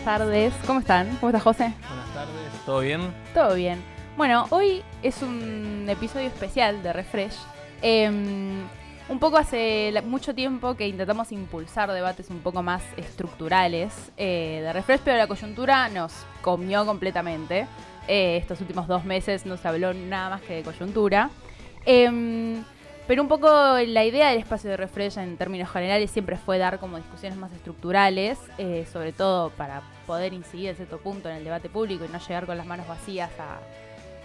tardes. ¿Cómo están? ¿Cómo estás, José? Buenas tardes, ¿todo bien? Todo bien. Bueno, hoy es un episodio especial de Refresh. Un poco hace mucho tiempo que intentamos impulsar debates un poco más estructurales de Refresh, pero la coyuntura nos comió completamente. Estos últimos 2 meses no se habló nada más que de coyuntura. Pero un poco la idea del espacio de Refresh en términos generales siempre fue dar como discusiones más estructurales, sobre todo para poder incidir en cierto punto en el debate público y no llegar con las manos vacías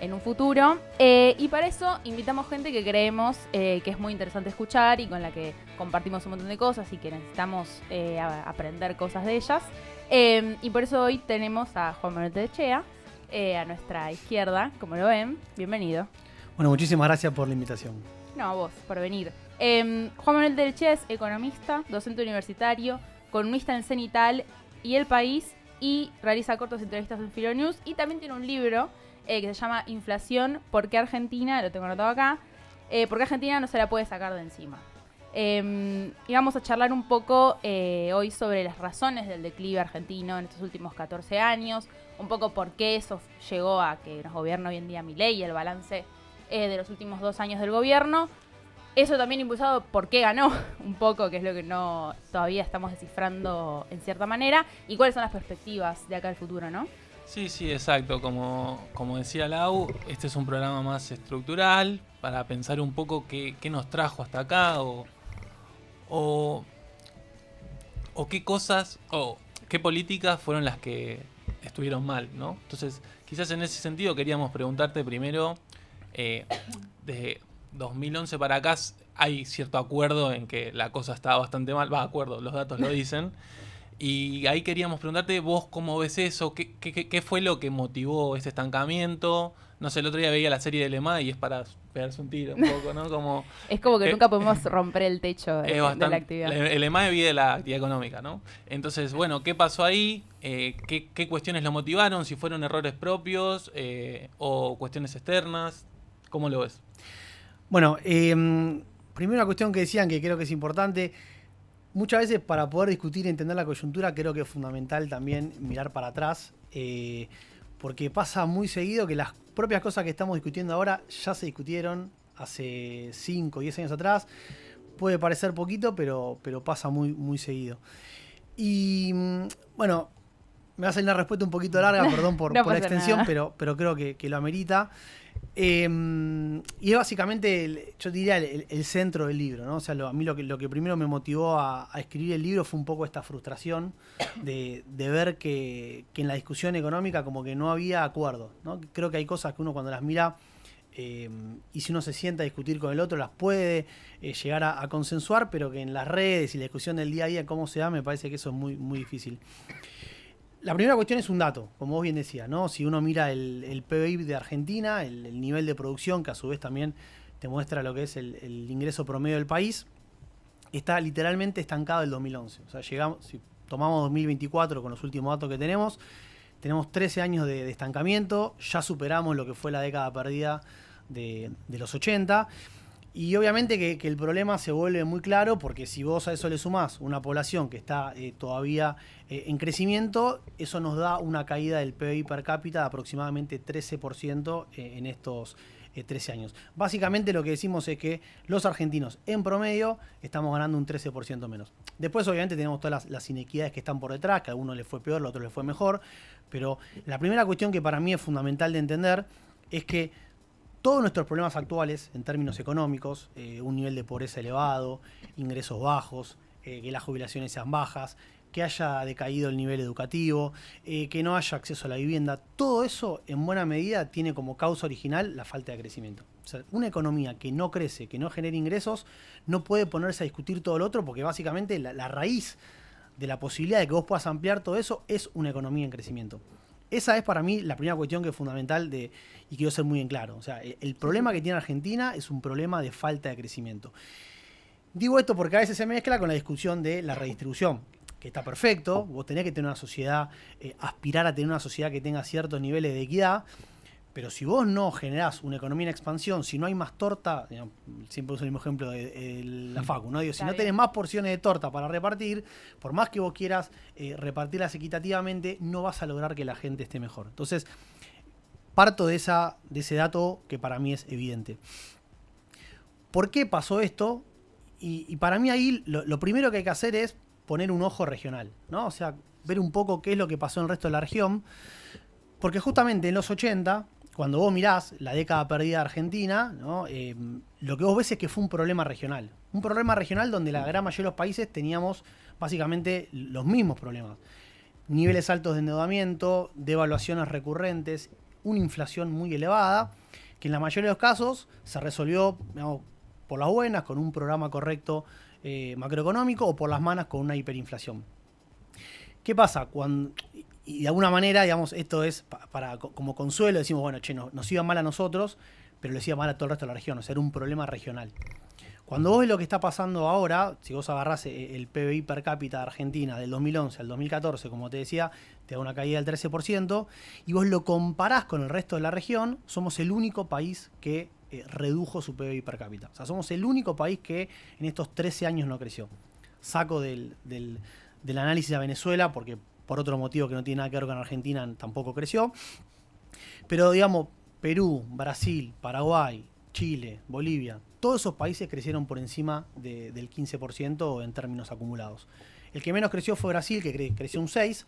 en un futuro. Y para eso invitamos gente que creemos que es muy interesante escuchar y con la que compartimos un montón de cosas y que necesitamos aprender cosas de ellas. Y por eso hoy tenemos a Juan Manuel Telechea a nuestra izquierda, como lo ven. Bienvenido. Bueno, muchísimas gracias por la invitación. No, a vos, por venir. Juan Manuel Telechea es economista, docente universitario, columnista en Cenital y El País, y realiza cortos entrevistas en Filonews, y también tiene un libro que se llama Inflación, ¿por qué Argentina? Lo tengo anotado acá. ¿Por qué Argentina no se la puede sacar de encima? Y vamos a charlar un poco hoy sobre las razones del declive argentino en estos últimos 14 años, un poco por qué eso llegó a que nos gobierna hoy en día Milei y el balance de los últimos 2 años del gobierno. Eso también impulsado por qué ganó un poco, que es lo que no todavía estamos descifrando en cierta manera, y cuáles son las perspectivas de acá al futuro, ¿no? Sí, exacto. Como decía Lau, este es un programa más estructural para pensar un poco qué nos trajo hasta acá o qué cosas o qué políticas fueron las que estuvieron mal, ¿no? Entonces, quizás en ese sentido queríamos preguntarte primero, desde 2011 para acá hay cierto acuerdo en que la cosa está bastante mal, acuerdo, los datos lo dicen. Y ahí queríamos preguntarte, vos cómo ves eso, qué fue lo que motivó ese estancamiento. No sé, el otro día veía la serie de LeMay y es para pegarse un tiro un poco, ¿no? Es como que nunca podemos romper el techo de la actividad. El LeMay vive de la actividad económica, ¿no? Entonces, bueno, ¿qué pasó ahí? ¿Qué cuestiones lo motivaron? Si fueron errores propios o cuestiones externas. ¿Cómo lo ves? Bueno, primero una cuestión que decían que creo que es importante. Muchas veces para poder discutir y entender la coyuntura creo que es fundamental también mirar para atrás, porque pasa muy seguido que las propias cosas que estamos discutiendo ahora ya se discutieron hace 5 o 10 años atrás. Puede parecer poquito, pero pasa muy, muy seguido. Y bueno, me va a salir una respuesta un poquito larga, perdón por la extensión, pero creo que lo amerita. Y es básicamente, yo diría, el centro del libro, ¿no? O sea, a mí lo que primero me motivó a escribir el libro fue un poco esta frustración de ver que en la discusión económica como que no había acuerdo, ¿no? Creo que hay cosas que uno cuando las mira y si uno se sienta a discutir con el otro las puede llegar a consensuar, pero que en las redes y la discusión del día a día, cómo se da, me parece que eso es muy, muy difícil. La primera cuestión es un dato, como vos bien decías, ¿no? Si uno mira el PBI de Argentina, el nivel de producción, que a su vez también te muestra lo que es el ingreso promedio del país, está literalmente estancado el 2011. O sea, si tomamos 2024 con los últimos datos que tenemos 13 años de estancamiento, ya superamos lo que fue la década perdida de los 80. Y obviamente que el problema se vuelve muy claro porque si vos a eso le sumás una población que está todavía en crecimiento, eso nos da una caída del PBI per cápita de aproximadamente 13% en estos 13 años. Básicamente lo que decimos es que los argentinos en promedio estamos ganando un 13% menos. Después obviamente tenemos todas las inequidades que están por detrás, que a algunos les fue peor, a otros les fue mejor, pero la primera cuestión que para mí es fundamental de entender es que todos nuestros problemas actuales en términos económicos, un nivel de pobreza elevado, ingresos bajos, que las jubilaciones sean bajas, que haya decaído el nivel educativo, que no haya acceso a la vivienda, todo eso en buena medida tiene como causa original la falta de crecimiento. O sea, una economía que no crece, que no genera ingresos, no puede ponerse a discutir todo lo otro porque básicamente la raíz de la posibilidad de que vos puedas ampliar todo eso es una economía en crecimiento. Esa es para mí la primera cuestión que es fundamental y quiero ser muy en claro. O sea, el problema que tiene Argentina es un problema de falta de crecimiento. Digo esto porque a veces se mezcla con la discusión de la redistribución, que está perfecto. Vos tenés que tener una sociedad, aspirar a tener una sociedad que tenga ciertos niveles de equidad, Pero si vos no generás una economía en expansión, si no hay más torta, digamos, siempre uso el mismo ejemplo de la Facu, ¿no? Digo, si no tenés más porciones de torta para repartir, por más que vos quieras repartirlas equitativamente, no vas a lograr que la gente esté mejor. Entonces, parto de ese dato que para mí es evidente. ¿Por qué pasó esto? Y para mí ahí lo primero que hay que hacer es poner un ojo regional, ¿no? O sea, ver un poco qué es lo que pasó en el resto de la región. Porque justamente en los 80, cuando vos mirás la década perdida de Argentina, ¿no? Lo que vos ves es que fue un problema regional. Un problema regional donde la gran mayoría de los países teníamos básicamente los mismos problemas. Niveles altos de endeudamiento, devaluaciones recurrentes, una inflación muy elevada, que en la mayoría de los casos se resolvió, digamos, por las buenas, con un programa correcto macroeconómico, o por las malas con una hiperinflación. ¿Qué pasa? Y de alguna manera, digamos, esto es como consuelo, decimos, bueno, che, nos iba mal a nosotros, pero les iba mal a todo el resto de la región, o sea, era un problema regional. Cuando vos ves lo que está pasando ahora, si vos agarrás el PBI per cápita de Argentina del 2011 al 2014, como te decía, te da una caída del 13%, y vos lo comparás con el resto de la región, somos el único país que redujo su PBI per cápita. O sea, somos el único país que en estos 13 años no creció. Saco del análisis a Venezuela, porque por otro motivo que no tiene nada que ver con Argentina tampoco creció. Pero digamos, Perú, Brasil, Paraguay, Chile, Bolivia, todos esos países crecieron por encima del 15% en términos acumulados. El que menos creció fue Brasil, que creció un 6%,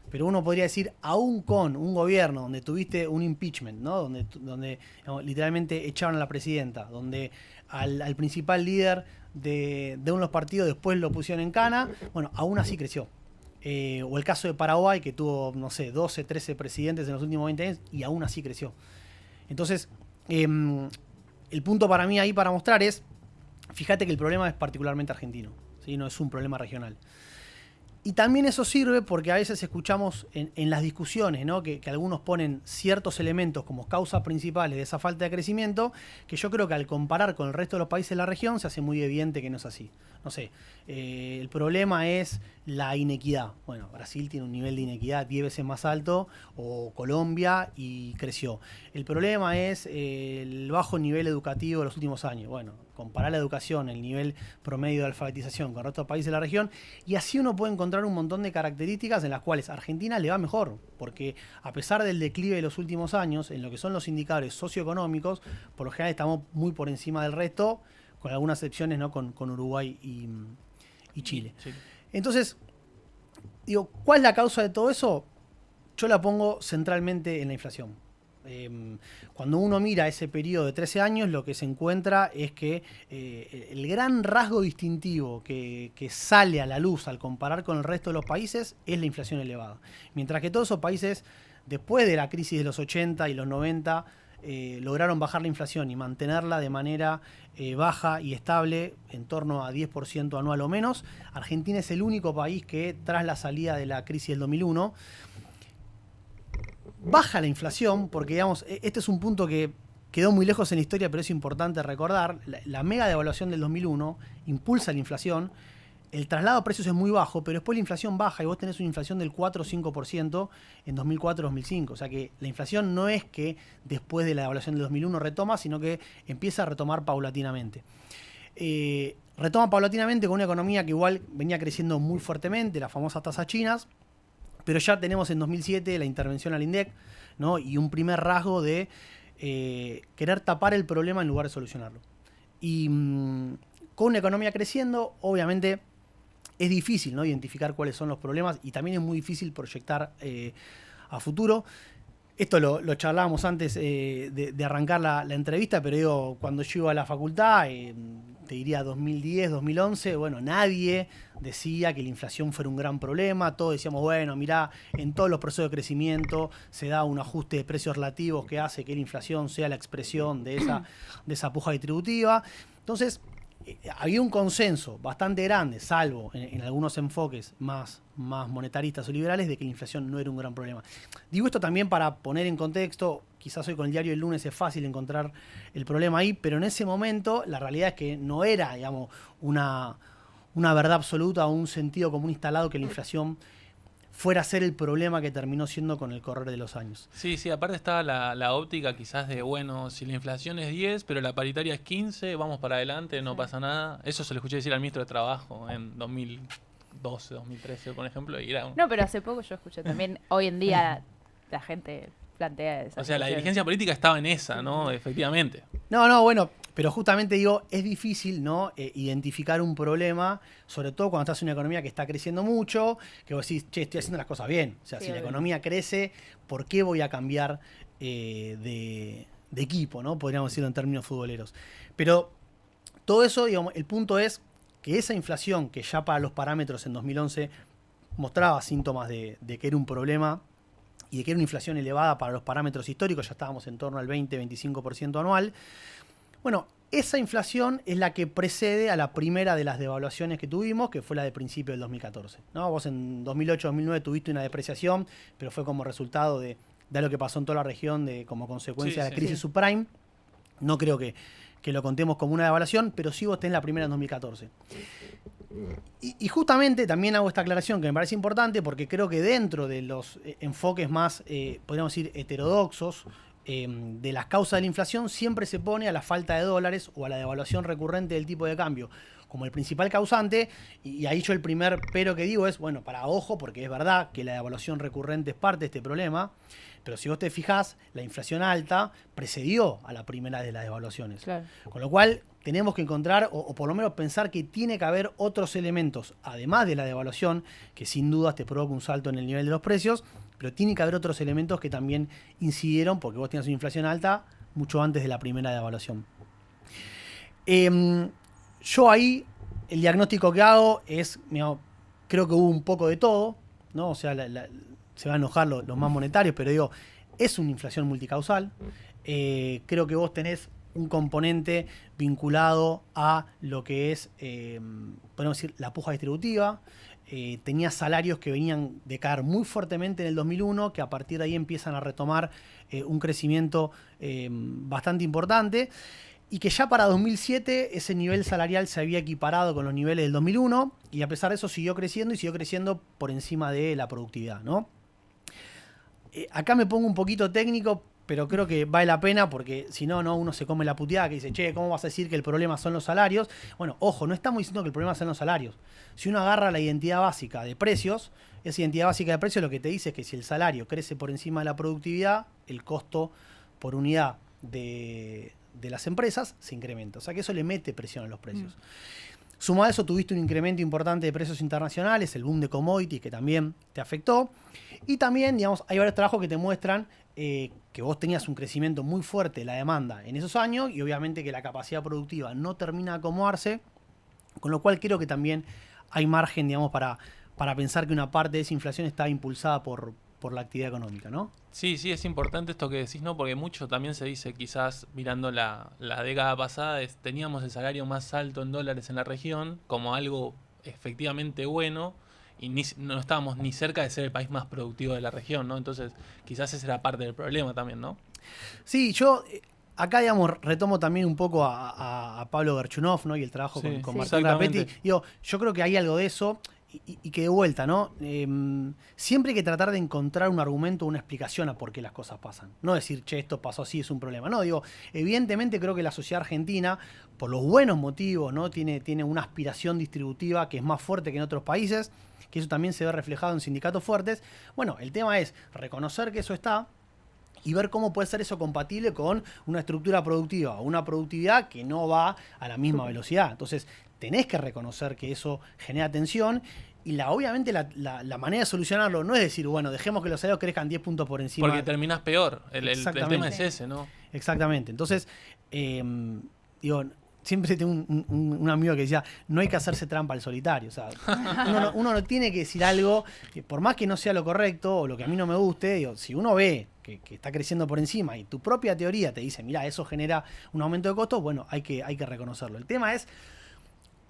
pero uno podría decir, aún con un gobierno donde tuviste un impeachment, ¿no? donde digamos, literalmente echaron a la presidenta, donde al principal líder de uno de los partidos después lo pusieron en cana, bueno, aún así creció. O el caso de Paraguay, que tuvo, no sé, 12, 13 presidentes en los últimos 20 años y aún así creció. Entonces, el punto para mí ahí para mostrar es, fíjate que el problema es particularmente argentino, ¿sí? No es un problema regional. Y también eso sirve porque a veces escuchamos en las discusiones, ¿no? que algunos ponen ciertos elementos como causas principales de esa falta de crecimiento, que yo creo que al comparar con el resto de los países de la región se hace muy evidente que no es así. No sé, el problema es la inequidad. Bueno, Brasil tiene un nivel de inequidad 10 veces más alto, o Colombia, y creció. El problema es el bajo nivel educativo de los últimos años. Bueno, comparar la educación, el nivel promedio de alfabetización con el resto de países de la región, y así uno puede encontrar un montón de características en las cuales a Argentina le va mejor, porque a pesar del declive de los últimos años, en lo que son los indicadores socioeconómicos, por lo general estamos muy por encima del resto, con algunas excepciones, ¿no? con Uruguay y Chile. Sí. Entonces, digo, ¿cuál es la causa de todo eso? Yo la pongo centralmente en la inflación. Cuando uno mira ese periodo de 13 años, lo que se encuentra es que el gran rasgo distintivo que sale a la luz al comparar con el resto de los países es la inflación elevada. Mientras que todos esos países, después de la crisis de los 80 y los 90, lograron bajar la inflación y mantenerla de manera baja y estable, en torno a 10% anual o menos. Argentina es el único país que, tras la salida de la crisis del 2001, baja la inflación, porque digamos, este es un punto que quedó muy lejos en la historia, pero es importante recordar. La mega devaluación del 2001 impulsa la inflación. El traslado a precios es muy bajo, pero después la inflación baja y vos tenés una inflación del 4 o 5% en 2004-2005. O sea que la inflación no es que después de la devaluación del 2001 retoma, sino que empieza a retomar paulatinamente. Retoma paulatinamente con una economía que igual venía creciendo muy fuertemente, las famosas tasas chinas, pero ya tenemos en 2007 la intervención al INDEC, ¿no? Y un primer rasgo de querer tapar el problema en lugar de solucionarlo. Y con una economía creciendo, obviamente es difícil, ¿no? Identificar cuáles son los problemas, y también es muy difícil proyectar a futuro. Esto lo charlábamos antes de arrancar la entrevista, pero digo, cuando yo iba a la facultad, te diría 2010, 2011, bueno, nadie decía que la inflación fuera un gran problema. Todos decíamos, bueno, mirá, en todos los procesos de crecimiento se da un ajuste de precios relativos que hace que la inflación sea la expresión de esa puja distributiva. Entonces, había un consenso bastante grande, salvo en algunos enfoques más monetaristas o liberales, de que la inflación no era un gran problema. Digo esto también para poner en contexto, quizás hoy con el diario del lunes es fácil encontrar el problema ahí, pero en ese momento la realidad es que no era, digamos, una verdad absoluta o un sentido común instalado que la inflación fuera a ser el problema que terminó siendo con el correr de los años. Sí, sí, aparte estaba la óptica quizás de, bueno, si la inflación es 10, pero la paritaria es 15, vamos para adelante, no pasa nada. Eso se lo escuché decir al ministro de Trabajo en 2012, 2013, por ejemplo, y era No, pero hace poco yo escuché también, hoy en día la gente plantea esa o sea, la situación. dirigencia política estaba en esa, ¿no? Efectivamente. No, bueno, pero justamente digo, es difícil, ¿no? Identificar un problema, sobre todo cuando estás en una economía que está creciendo mucho, que vos decís, che, estoy haciendo las cosas bien. O sea, Sí, si la obvio. economía crece, ¿por qué voy a cambiar de equipo, ¿no? Podríamos decirlo en términos futboleros. Pero todo eso, digamos, el punto es que esa inflación que ya para los parámetros en 2011 mostraba síntomas de que era un problema y de que era una inflación elevada para los parámetros históricos, ya estábamos en torno al 20-25% anual. Bueno, esa inflación es la que precede a la primera de las devaluaciones que tuvimos, que fue la de principio del 2014. ¿No? Vos en 2008-2009 tuviste una depreciación, pero fue como resultado de lo que pasó en toda la región como consecuencia de la crisis subprime. No creo que lo contemos como una devaluación, pero sí vos tenés la primera en 2014. Y justamente también hago esta aclaración que me parece importante porque creo que dentro de los enfoques más, podríamos decir, heterodoxos de las causas de la inflación, siempre se pone a la falta de dólares o a la devaluación recurrente del tipo de cambio como el principal causante, y ahí yo el primer pero que digo es, bueno, para ojo, porque es verdad que la devaluación recurrente es parte de este problema, pero si vos te fijás, la inflación alta precedió a la primera de las devaluaciones. Claro. Con lo cual tenemos que encontrar, o por lo menos pensar que tiene que haber otros elementos, además de la devaluación, que sin dudas te provoca un salto en el nivel de los precios, pero tiene que haber otros elementos que también incidieron, porque vos tenías una inflación alta mucho antes de la primera devaluación. Yo ahí, el diagnóstico que hago es, creo que hubo un poco de todo, ¿no? O sea, se van a enojar los más monetarios, pero digo, es una inflación multicausal. Creo que vos tenés un componente vinculado a lo que es, podemos decir, la puja distributiva. Tenías salarios que venían de caer muy fuertemente en el 2001, que a partir de ahí empiezan a retomar un crecimiento bastante importante, y que ya para 2007 ese nivel salarial se había equiparado con los niveles del 2001, y a pesar de eso siguió creciendo por encima de la productividad, ¿no? Acá me pongo un poquito técnico, pero creo que vale la pena porque si no, uno se come la puteada que dice, che, ¿cómo vas a decir que el problema son los salarios? Bueno, ojo, no estamos diciendo que el problema son los salarios. Si uno agarra la identidad básica de precios, esa identidad básica de precios lo que te dice es que si el salario crece por encima de la productividad, el costo por unidad de las empresas se incrementa. O sea que eso le mete presión a los precios. Sumado a eso, tuviste un incremento importante de precios internacionales, el boom de commodities que también te afectó. Y también, digamos, hay varios trabajos que te muestran que vos tenías un crecimiento muy fuerte de la demanda en esos años y obviamente que la capacidad productiva no termina de acomodarse, con lo cual creo que también hay margen, digamos, para pensar que una parte de esa inflación está impulsada por la actividad económica, ¿no? Sí, sí, es importante esto que decís, ¿no? Porque mucho también se dice, quizás mirando la década pasada, teníamos el salario más alto en dólares en la región como algo efectivamente bueno y no estábamos ni cerca de ser el país más productivo de la región, ¿no? Entonces, quizás esa era parte del problema también, ¿no? Sí, yo acá, digamos, retomo también un poco a Pablo Gerchunov, ¿no? Y el trabajo con Martín Rapetti. Digo, yo creo que hay algo de eso. Y que de vuelta, ¿no? Siempre hay que tratar de encontrar un argumento o una explicación a por qué las cosas pasan. No decir, che, esto pasó así, es un problema. No, digo, evidentemente creo que la sociedad argentina, por los buenos motivos, ¿no? Tiene una aspiración distributiva que es más fuerte que en otros países, que eso también se ve reflejado en sindicatos fuertes. Bueno, el tema es reconocer que eso está y ver cómo puede ser eso compatible con una estructura productiva o una productividad que no va a la misma velocidad. Entonces, tenés que reconocer que eso genera tensión y obviamente la manera de solucionarlo no es decir, bueno, dejemos que los salarios crezcan 10 puntos por encima. Porque terminás peor. El tema es ese, ¿no? Exactamente. Entonces, digo, siempre tengo un amigo que decía, no hay que hacerse trampa al solitario. O sea, uno no tiene que decir algo, que por más que no sea lo correcto o lo que a mí no me guste, digo, si uno ve que está creciendo por encima y tu propia teoría te dice, mirá, eso genera un aumento de costos, bueno, hay que reconocerlo. El tema es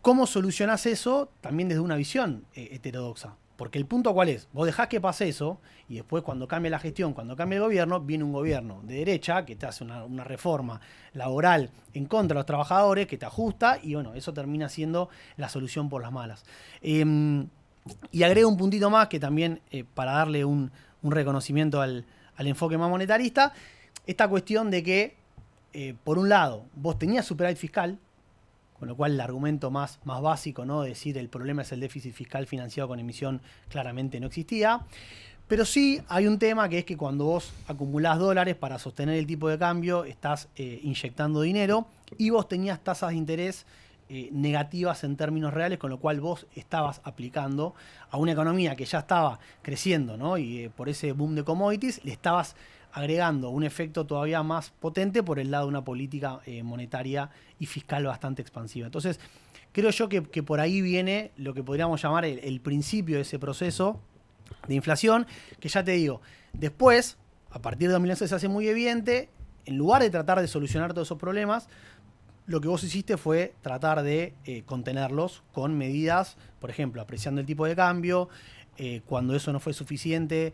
cómo solucionás eso también desde una visión heterodoxa. Porque el punto ¿cuál es? Vos dejás que pase eso y después cuando cambia la gestión, cuando cambia el gobierno, viene un gobierno de derecha que te hace una reforma laboral en contra de los trabajadores, que te ajusta y bueno, eso termina siendo la solución por las malas. Y agrego un puntito más que también, para darle un reconocimiento al enfoque más monetarista, esta cuestión de que, por un lado, vos tenías superávit fiscal, con lo cual el argumento más básico, ¿no? Decir el problema es el déficit fiscal financiado con emisión, claramente no existía. Pero sí hay un tema, que es que cuando vos acumulás dólares para sostener el tipo de cambio, estás inyectando dinero, y vos tenías tasas de interés negativas en términos reales, con lo cual vos estabas aplicando a una economía que ya estaba creciendo, ¿no? Y por ese boom de commodities le estabas agregando un efecto todavía más potente por el lado de una política monetaria y fiscal bastante expansiva. Entonces, creo yo que por ahí viene lo que podríamos llamar el principio de ese proceso de inflación, que ya te digo, después, a partir de 2011 se hace muy evidente. En lugar de tratar de solucionar todos esos problemas, lo que vos hiciste fue tratar de contenerlos con medidas, por ejemplo, apreciando el tipo de cambio, cuando eso no fue suficiente,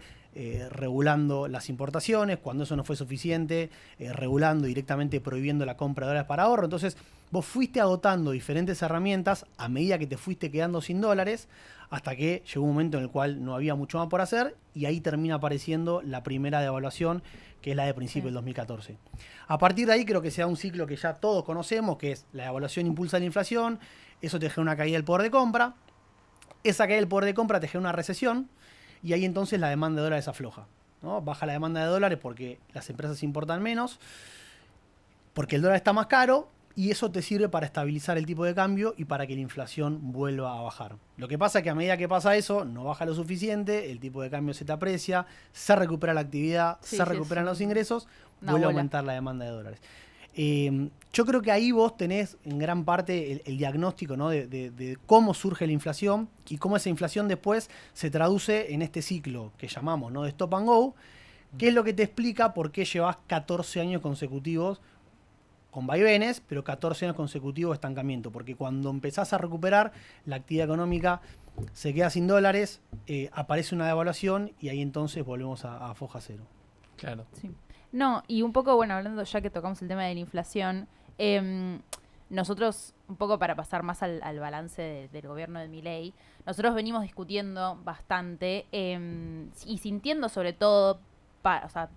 regulando las importaciones, cuando eso no fue suficiente, regulando directamente, prohibiendo la compra de dólares para ahorro. Entonces, vos fuiste agotando diferentes herramientas a medida que te fuiste quedando sin dólares, hasta que llegó un momento en el cual no había mucho más por hacer, y ahí termina apareciendo la primera devaluación, que es la de principio del 2014. A partir de ahí creo que se da un ciclo que ya todos conocemos, que es la devaluación impulsa la inflación, eso te genera una caída del poder de compra, esa caída del poder de compra te genera una recesión, y ahí entonces la demanda de dólares afloja, ¿no? Baja la demanda de dólares porque las empresas importan menos, porque el dólar está más caro, y eso te sirve para estabilizar el tipo de cambio y para que la inflación vuelva a bajar. Lo que pasa es que a medida que pasa eso, no baja lo suficiente, el tipo de cambio se te aprecia, se recupera la actividad, se recuperan los ingresos, vuelve a aumentar la demanda de dólares. Yo creo que ahí vos tenés en gran parte el diagnóstico, ¿no? de cómo surge la inflación y cómo esa inflación después se traduce en este ciclo que llamamos, ¿no? de stop and go, que es lo que te explica por qué llevas 14 años consecutivos con vaivenes, pero 14 años consecutivos de estancamiento, porque cuando empezás a recuperar la actividad económica, se queda sin dólares, aparece una devaluación, y ahí entonces volvemos a foja cero. Claro. Sí. No, y un poco, bueno, hablando ya que tocamos el tema de la inflación, nosotros, un poco para pasar más al balance del gobierno de Milei, nosotros venimos discutiendo bastante y sintiendo sobre todo, o sea,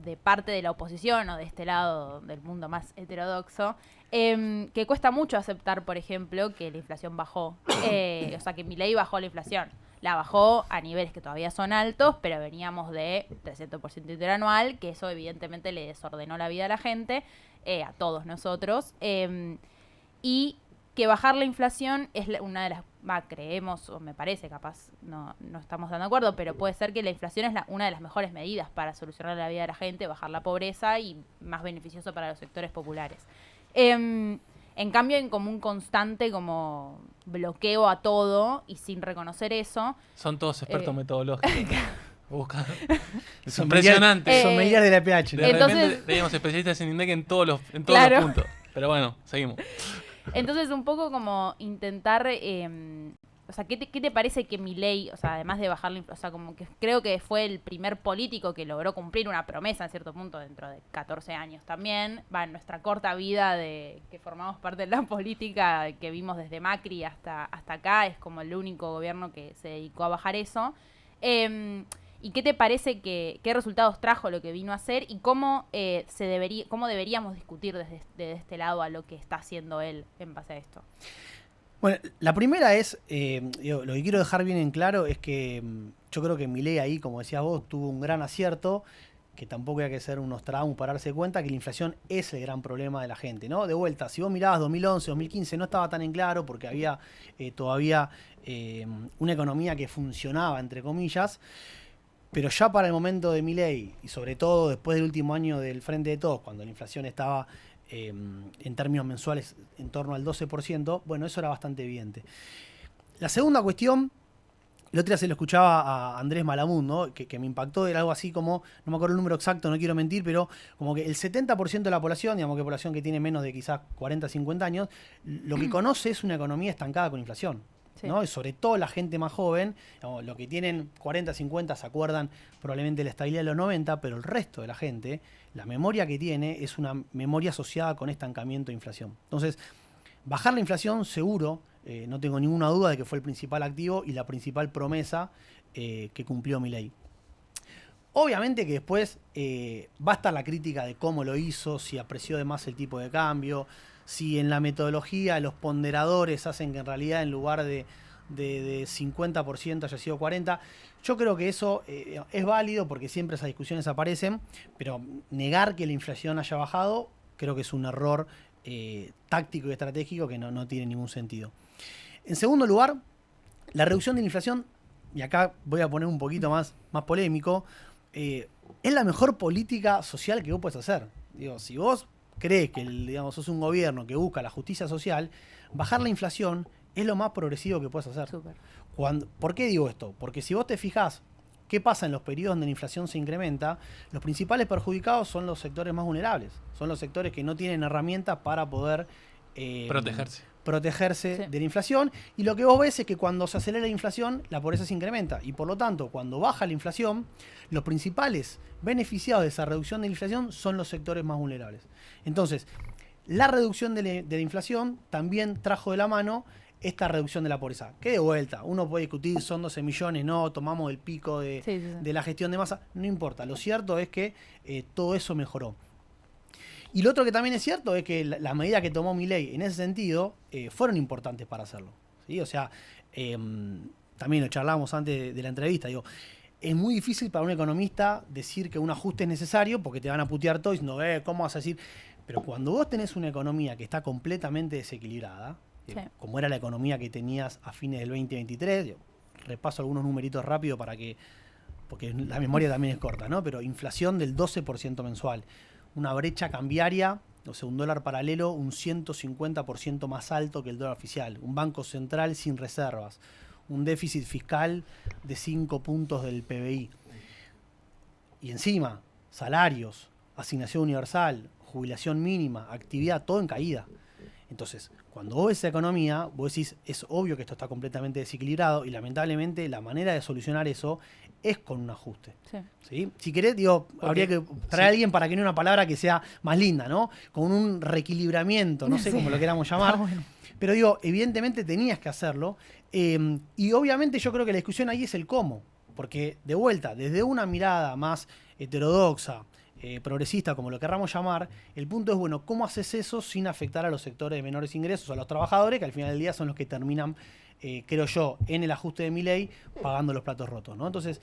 de parte de la oposición o de este lado del mundo más heterodoxo, que cuesta mucho aceptar, por ejemplo, que la inflación bajó. O sea, que Milei bajó la inflación. La bajó a niveles que todavía son altos, pero veníamos de 300% interanual, que eso evidentemente le desordenó la vida a la gente, a todos nosotros. Y que bajar la inflación es una de las, creemos, o me parece, capaz no estamos dando acuerdo, pero puede ser que la inflación es una de las mejores medidas para solucionar la vida de la gente, bajar la pobreza y más beneficioso para los sectores populares. En cambio, en como un constante como bloqueo a todo y sin reconocer eso. Son todos expertos metodológicos. Busca. Es impresionante. Son medidas de la PH. De repente teníamos especialistas en INDEC en todos los puntos. Pero bueno, seguimos. Entonces, un poco como intentar, o sea, ¿qué te parece que Milei, o sea, además de bajar la inflación, o sea, como que creo que fue el primer político que logró cumplir una promesa en cierto punto dentro de 14 años también, en nuestra corta vida de que formamos parte de la política, que vimos desde Macri hasta acá, es como el único gobierno que se dedicó a bajar eso. ¿Y qué te parece qué resultados trajo lo que vino a hacer y cómo cómo deberíamos discutir desde este lado a lo que está haciendo él en base a esto? Bueno, la primera es, lo que quiero dejar bien en claro es que yo creo que Milei ahí, como decías vos, tuvo un gran acierto, que tampoco hay que ser unos Nostradamus para darse cuenta que la inflación es el gran problema de la gente, ¿no? De vuelta, si vos mirabas 2011, 2015, no estaba tan en claro porque había todavía una economía que funcionaba, entre comillas. Pero ya para el momento de Milei, y sobre todo después del último año del Frente de Todos, cuando la inflación estaba en términos mensuales en torno al 12%, bueno, eso era bastante evidente. La segunda cuestión, el otro día se lo escuchaba a Andrés Malamud, ¿no? que me impactó, era algo así como, no me acuerdo el número exacto, no quiero mentir, pero como que el 70% de la población, digamos que población que tiene menos de quizás 40, 50 años, lo que conoce es una economía estancada con inflación. Sí. ¿No? Y sobre todo la gente más joven, digamos, los que tienen 40, 50 se acuerdan probablemente de la estabilidad de los 90, pero el resto de la gente, la memoria que tiene es una memoria asociada con estancamiento e inflación. Entonces, bajar la inflación seguro no tengo ninguna duda de que fue el principal activo y la principal promesa que cumplió Milei. Obviamente que después va a estar la crítica de cómo lo hizo, si apreció de más el tipo de cambio, si en la metodología los ponderadores hacen que en realidad en lugar de 50% haya sido 40%. Yo creo que eso es válido porque siempre esas discusiones aparecen, pero negar que la inflación haya bajado creo que es un error táctico y estratégico que no tiene ningún sentido. En segundo lugar, la reducción de la inflación, y acá voy a poner un poquito más polémico, es la mejor política social que vos podés hacer. Digo, si vos crees que sos un gobierno que busca la justicia social, bajar la inflación es lo más progresivo que puedes hacer. ¿Por qué digo esto? Porque si vos te fijás qué pasa en los periodos donde la inflación se incrementa, los principales perjudicados son los sectores más vulnerables. Son los sectores que no tienen herramientas para poder protegerse Sí. de la inflación. Y lo que vos ves es que cuando se acelera la inflación, la pobreza se incrementa. Y por lo tanto, cuando baja la inflación, los principales beneficiados de esa reducción de la inflación son los sectores más vulnerables. Entonces, la reducción de la inflación también trajo de la mano esta reducción de la pobreza. Que de vuelta, uno puede discutir, son 12 millones, no, tomamos el pico de la gestión de masa, no importa. Lo cierto es que todo eso mejoró. Y lo otro que también es cierto es que las medidas que tomó Milei en ese sentido fueron importantes para hacerlo, ¿sí? O sea, también lo charlábamos antes de la entrevista, digo, es muy difícil para un economista decir que un ajuste es necesario porque te van a putear todo y diciendo, ¿cómo vas a decir? Pero cuando vos tenés una economía que está completamente desequilibrada, Sí. como era la economía que tenías a fines del 2023, repaso algunos numeritos rápido porque la memoria también es corta, ¿no? Pero inflación del 12% mensual, una brecha cambiaria, o sea, un dólar paralelo un 150% más alto que el dólar oficial, un banco central sin reservas, un déficit fiscal de 5 puntos del PBI. Y encima, salarios, asignación universal, jubilación mínima, actividad, todo en caída. Entonces, cuando vos ves esa economía, vos decís, es obvio que esto está completamente desequilibrado y lamentablemente la manera de solucionar eso es con un ajuste. Sí. ¿Sí? Si querés, habría que traer a alguien para que no una palabra que sea más linda, ¿no? Con un reequilibramiento, no sé cómo lo queramos llamar. Bueno. Pero evidentemente tenías que hacerlo. Y obviamente yo creo que la discusión ahí es el cómo. Porque, de vuelta, desde una mirada más heterodoxa, progresista, como lo querramos llamar, el punto es, bueno, ¿cómo haces eso sin afectar a los sectores de menores ingresos, a los trabajadores, que al final del día son los que terminan, creo yo, en el ajuste de Milei, pagando los platos rotos, ¿no? Entonces,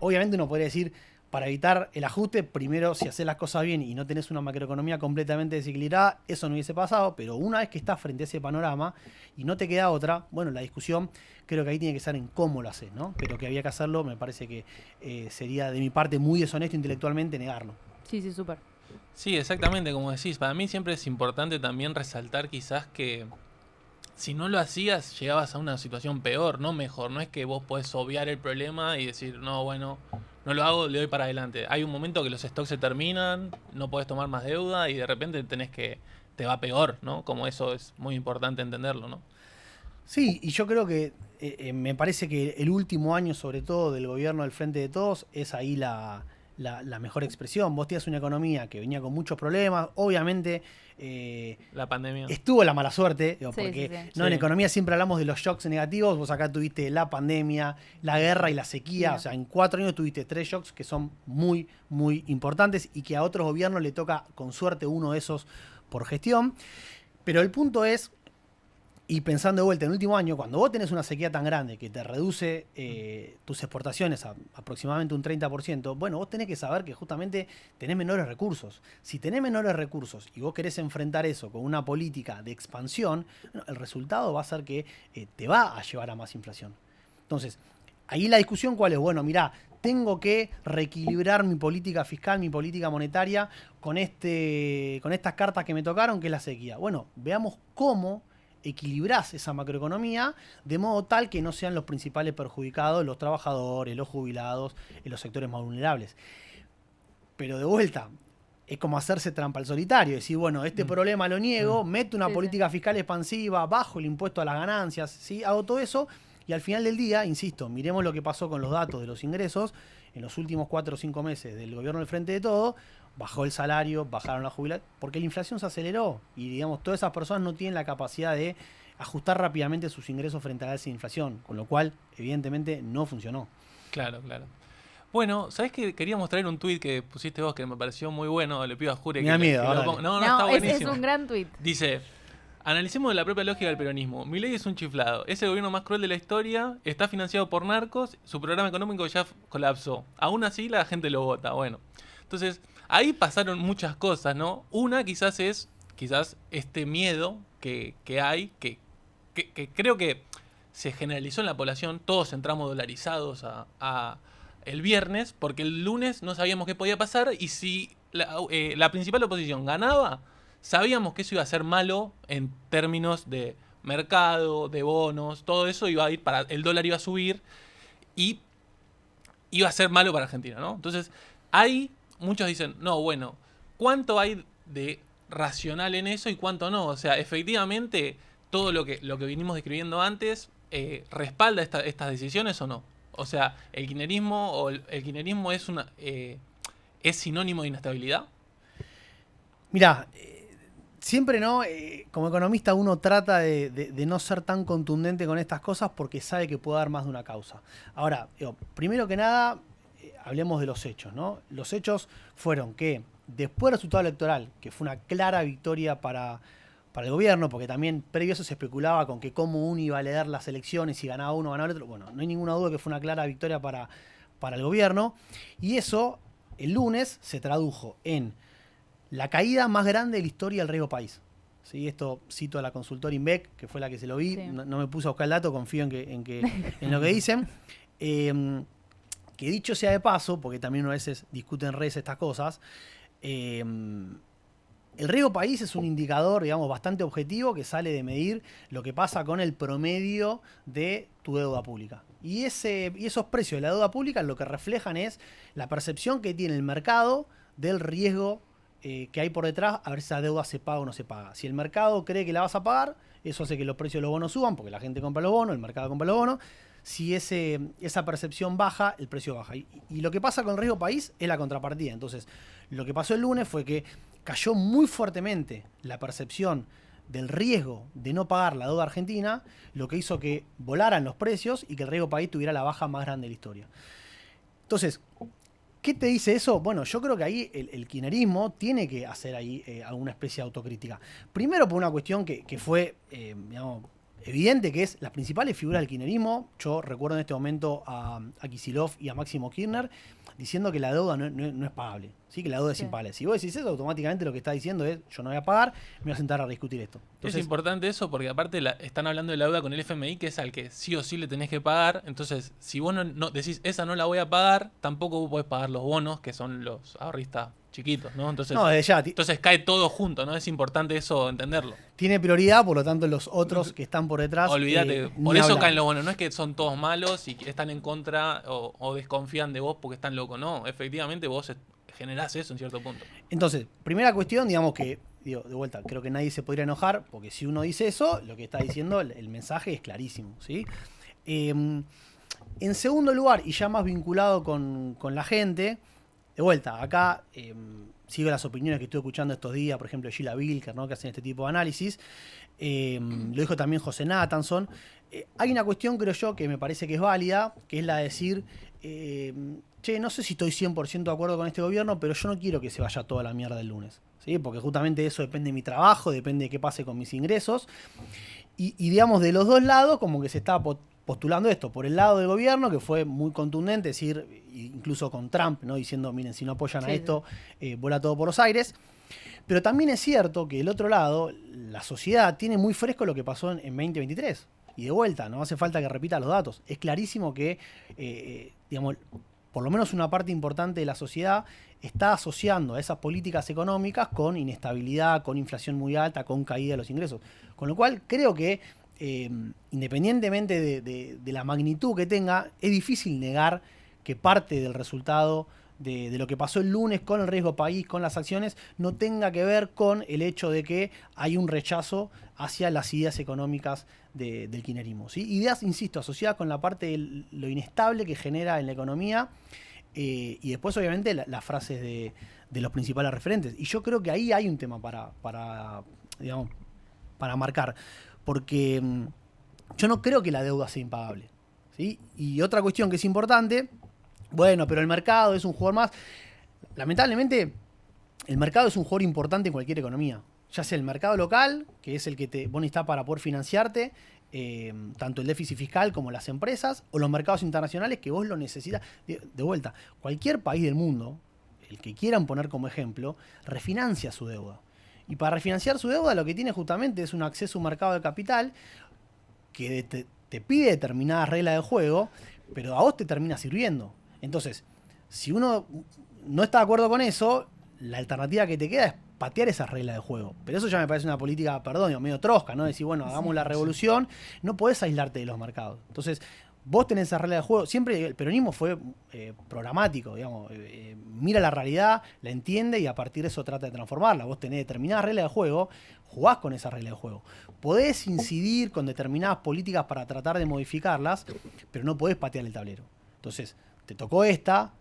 obviamente uno podría decir, para evitar el ajuste, primero, si haces las cosas bien y no tenés una macroeconomía completamente desequilibrada, eso no hubiese pasado, pero una vez que estás frente a ese panorama y no te queda otra, bueno, la discusión creo que ahí tiene que estar en cómo lo haces, ¿no? Pero que había que hacerlo, me parece que sería de mi parte muy deshonesto intelectualmente negarlo. Sí, súper. Sí, exactamente, como decís. Para mí siempre es importante también resaltar quizás que si no lo hacías, llegabas a una situación peor, no mejor. No es que vos podés obviar el problema y decir, no, bueno, no lo hago, le doy para adelante. Hay un momento que los stocks se terminan, no podés tomar más deuda y de repente te va peor, ¿no? Como eso es muy importante entenderlo, ¿no? Sí, y yo creo que me parece que el último año, sobre todo, del gobierno del Frente de Todos, es ahí la mejor expresión. Vos tenías una economía que venía con muchos problemas, obviamente La pandemia. estuvo la mala suerte, Sí, porque sí. ¿no? En Sí. economía siempre hablamos de los shocks negativos, vos acá tuviste la pandemia, la guerra y la sequía, Sí. o sea, en 4 años tuviste 3 shocks que son muy, muy importantes y que a otros gobiernos le toca, con suerte, uno de esos por gestión. Pero el punto es, y pensando de vuelta en el último año, cuando vos tenés una sequía tan grande que te reduce tus exportaciones a aproximadamente un 30%, bueno, vos tenés que saber que justamente tenés menores recursos. Si tenés menores recursos y vos querés enfrentar eso con una política de expansión, bueno, el resultado va a ser que te va a llevar a más inflación. Entonces, ahí la discusión cuál es, bueno, mirá, tengo que reequilibrar mi política fiscal, mi política monetaria con estas cartas que me tocaron, que es la sequía. Bueno, veamos cómo equilibrás esa macroeconomía de modo tal que no sean los principales perjudicados los trabajadores, los jubilados, los sectores más vulnerables. Pero de vuelta, es como hacerse trampa al solitario, decir, bueno, este problema lo niego, meto una política fiscal expansiva, bajo el impuesto a las ganancias, ¿sí? Hago todo eso y al final del día, insisto, miremos lo que pasó con los datos de los ingresos en los últimos 4 o 5 meses del gobierno del Frente de Todo. Bajó el salario, bajaron la jubilación, porque la inflación se aceleró y, digamos, todas esas personas no tienen la capacidad de ajustar rápidamente sus ingresos frente a la alza de inflación, con lo cual, evidentemente, no funcionó. Claro, claro. Bueno, ¿sabés que quería mostrar un tuit que pusiste vos que me pareció muy bueno? Le pido a Jure Me da miedo, que ahora lo ponga. dale. No, está es buenísimo. un gran tuit. Dice, analicemos la propia lógica del peronismo. Milei es un chiflado. Es el gobierno más cruel de la historia. Está financiado por narcos. Su programa económico ya colapsó. Aún así la gente lo vota. Bueno, entonces ahí pasaron muchas cosas, ¿no? Una quizás es este miedo que hay, que creo que se generalizó en la población. Todos entramos dolarizados a el viernes porque el lunes no sabíamos qué podía pasar y si la principal oposición ganaba, sabíamos que eso iba a ser malo en términos de mercado, de bonos, todo eso iba a ir para el dólar iba a subir y iba a ser malo para Argentina, ¿no? Entonces, ahí muchos dicen, no, bueno, ¿cuánto hay de racional en eso y cuánto no? O sea, efectivamente, todo lo que vinimos describiendo antes respalda estas decisiones o no. O sea, el kirchnerismo es sinónimo de inestabilidad. Mirá, siempre no, como economista uno trata de no ser tan contundente con estas cosas porque sabe que puede dar más de una causa. Ahora, primero que nada, hablemos de los hechos, ¿no? Los hechos fueron que después del resultado electoral, que fue una clara victoria para el gobierno, porque también previo a eso se especulaba con que cómo uno iba a leer las elecciones, si ganaba uno o ganaba el otro. Bueno, no hay ninguna duda que fue una clara victoria para el gobierno. Y eso, el lunes, se tradujo en la caída más grande de la historia del riesgo país. ¿Sí? Esto cito a la consultora Inbec, que fue la que se lo vi. Sí. No me puse a buscar el dato, confío en lo que dicen. Que dicho sea de paso, porque también a veces discuten en redes estas cosas, el riesgo país es un indicador, digamos, bastante objetivo que sale de medir lo que pasa con el promedio de tu deuda pública. Y esos precios de la deuda pública lo que reflejan es la percepción que tiene el mercado del riesgo que hay por detrás, a ver si esa deuda se paga o no se paga. Si el mercado cree que la vas a pagar, eso hace que los precios de los bonos suban, porque la gente compra los bonos, el mercado compra los bonos. Si esa percepción baja, el precio baja. Y lo que pasa con el riesgo país es la contrapartida. Entonces, lo que pasó el lunes fue que cayó muy fuertemente la percepción del riesgo de no pagar la deuda argentina, lo que hizo que volaran los precios y que el riesgo país tuviera la baja más grande de la historia. Entonces, ¿qué te dice eso? Bueno, yo creo que ahí el kirchnerismo tiene que hacer ahí alguna especie de autocrítica. Primero por una cuestión que fue, digamos, evidente, que es las principales figuras del kirchnerismo. Yo recuerdo en este momento a Kicillof y a Máximo Kirchner diciendo que la deuda no es pagable, ¿sí? Que la deuda es impagable. Si vos decís eso, automáticamente lo que está diciendo es yo no voy a pagar, me voy a sentar a discutir esto. Entonces, es importante eso porque aparte están hablando de la deuda con el FMI, que es al que sí o sí le tenés que pagar. Entonces, si vos no decís esa no la voy a pagar, tampoco vos podés pagar los bonos, que son los ahorristas chiquitos, ¿no? Entonces, entonces cae todo junto, ¿no? Es importante eso entenderlo. Tiene prioridad, por lo tanto los otros que están por detrás. Olvídate, por eso caen los bonos. No es que son todos malos y están en contra o desconfían de vos porque están locos, no. Efectivamente vos generás eso en cierto punto. Entonces, primera cuestión, digamos que, de vuelta, creo que nadie se podría enojar, porque si uno dice eso, lo que está diciendo, el mensaje es clarísimo, ¿sí? En segundo lugar, y ya más vinculado con la gente, de vuelta, acá sigo las opiniones que estoy escuchando estos días, por ejemplo, Gila Bilker, ¿no? Que hacen este tipo de análisis. Lo dijo también José Nathanson. Hay una cuestión, creo yo, que me parece que es válida, que es la de decir, che, no sé si estoy 100% de acuerdo con este gobierno, pero yo no quiero que se vaya toda la mierda el lunes, ¿sí? Porque justamente eso depende de mi trabajo, depende de qué pase con mis ingresos. Y digamos, de los dos lados, como que se está postulando esto. Por el lado del gobierno, que fue muy contundente, es decir, incluso con Trump, ¿no? Diciendo, miren, si no apoyan a esto, vuela todo por los aires. Pero también es cierto que del otro lado, la sociedad tiene muy fresco lo que pasó en 2023. Y de vuelta, no hace falta que repita los datos. Es clarísimo que, digamos, por lo menos una parte importante de la sociedad está asociando a esas políticas económicas con inestabilidad, con inflación muy alta, con caída de los ingresos. Con lo cual, creo que independientemente de la magnitud que tenga, es difícil negar que parte del resultado de lo que pasó el lunes con el riesgo país, con las acciones, no tenga que ver con el hecho de que hay un rechazo hacia las ideas económicas del kirchnerismo, ¿sí? Ideas, insisto, asociadas con la parte de lo inestable que genera en la economía y después, obviamente, las frases de los principales referentes. Y yo creo que ahí hay un tema para marcar. porque yo no creo que la deuda sea impagable, ¿sí? Y otra cuestión que es importante, bueno, pero el mercado es un jugador más. Lamentablemente, el mercado es un jugador importante en cualquier economía. Ya sea el mercado local, que es el que vos necesitas para poder financiarte, tanto el déficit fiscal como las empresas, o los mercados internacionales que vos lo necesitas. De vuelta, cualquier país del mundo, el que quieran poner como ejemplo, refinancia su deuda. Y para refinanciar su deuda lo que tiene justamente es un acceso a un mercado de capital que te pide determinadas reglas de juego, pero a vos te termina sirviendo. Entonces, si uno no está de acuerdo con eso, la alternativa que te queda es patear esas reglas de juego. Pero eso ya me parece una política, perdón, medio trosca, ¿no? Decir, bueno, hagamos la revolución, no podés aislarte de los mercados. Entonces, vos tenés esa regla de juego. Siempre el peronismo fue programático, digamos. Mira la realidad, la entiende y a partir de eso trata de transformarla. Vos tenés determinadas reglas de juego, jugás con esa regla de juego. Podés incidir con determinadas políticas para tratar de modificarlas, pero no podés patear el tablero. Entonces, te tocó estas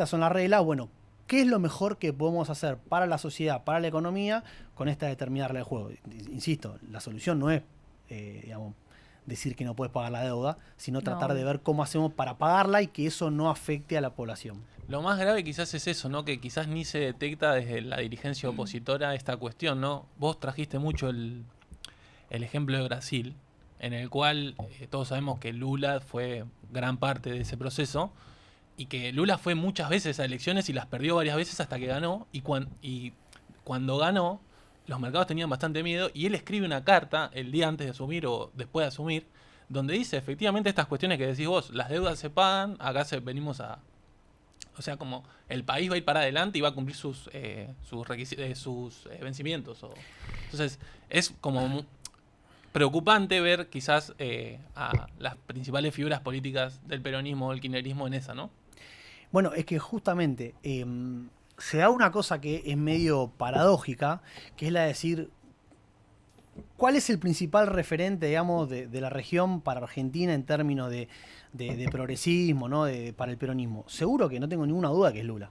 son las reglas, bueno, ¿qué es lo mejor que podemos hacer para la sociedad, para la economía, con esta determinada regla de juego? Insisto, la solución no es, digamos, decir que no puedes pagar la deuda, sino tratar de ver cómo hacemos para pagarla y que eso no afecte a la población. Lo más grave quizás es eso, ¿no? Que quizás ni se detecta desde la dirigencia opositora esta cuestión, ¿no? Vos trajiste mucho el ejemplo de Brasil, en el cual todos sabemos que Lula fue gran parte de ese proceso, y que Lula fue muchas veces a elecciones y las perdió varias veces hasta que ganó, y cuando ganó, los mercados tenían bastante miedo, y él escribe una carta el día antes de asumir o después de asumir, donde dice efectivamente estas cuestiones que decís vos, las deudas se pagan, acá venimos a... O sea, como el país va a ir para adelante y va a cumplir sus vencimientos. Entonces, es como preocupante ver quizás a las principales figuras políticas del peronismo o el kirchnerismo en esa, ¿no? Bueno, es que justamente se da una cosa que es medio paradójica, que es la de decir, ¿cuál es el principal referente, digamos, de la región para Argentina en términos de progresismo, ¿no? Para el peronismo? Seguro que no tengo ninguna duda que es Lula.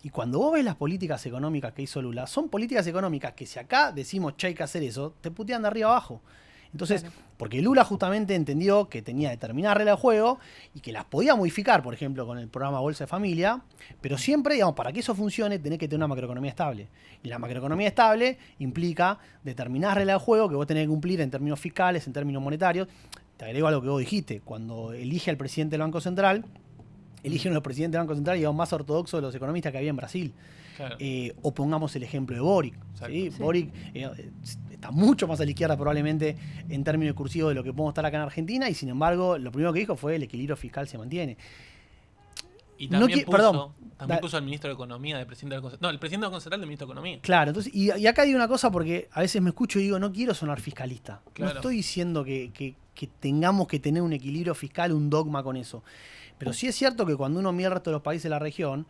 Y cuando vos ves las políticas económicas que hizo Lula, son políticas económicas que si acá decimos, che, hay que hacer eso, te putean de arriba abajo. Entonces, porque Lula justamente entendió que tenía determinadas reglas de juego y que las podía modificar, por ejemplo, con el programa Bolsa de Familia, pero siempre, digamos, para que eso funcione, tenés que tener una macroeconomía estable. Y la macroeconomía estable implica determinadas reglas de juego que vos tenés que cumplir en términos fiscales, en términos monetarios. Te agrego a lo que vos dijiste, cuando elige al presidente del Banco Central, eligen los presidentes del Banco Central y los más ortodoxos de los economistas que había en Brasil. Claro. O pongamos el ejemplo de Boric. ¿Sí? Sí. Boric está mucho más a la izquierda probablemente en términos cursivos de lo que podemos estar acá en Argentina y sin embargo lo primero que dijo fue el equilibrio fiscal se mantiene. Y también, puso al ministro de Economía, el presidente del presidente del Banco Central del ministro de Economía. Claro, entonces, y acá digo una cosa porque a veces me escucho y digo, no quiero sonar fiscalista. Claro. No estoy diciendo que tengamos que tener un equilibrio fiscal, un dogma con eso. Pero sí es cierto que cuando uno mira el resto de los países de la región,